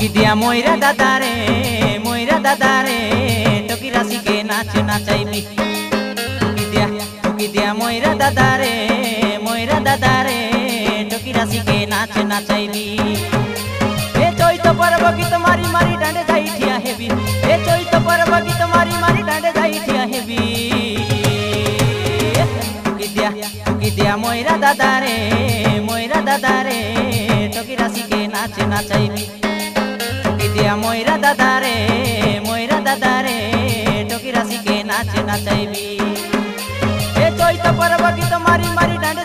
টুকি দিয়া ময়রা দাদারে টকি রাশিকে নাচ নাচাইবি। টুকি দিয়া ময়রা দাদারে টকি রাশিকে নাচ নাচাইবি। এ চৈত পর্ব গীত মারি মারি ডাঁডে যাই ঠিয়া হেবি। এ চৈত পর্ব গীত মারি মারি ডাঁডে যাই ঠিয়া হেবি। টুকি দিয়া ময়রা দাদারে টকি রাশিকে নাচ নাচাইবি। টুকি দিয়া ময়রা দাদারে টকি রাশিকে নাচ নাচাইবি। এ চৈত পর্ব গীত মারি মারি ডাঁডে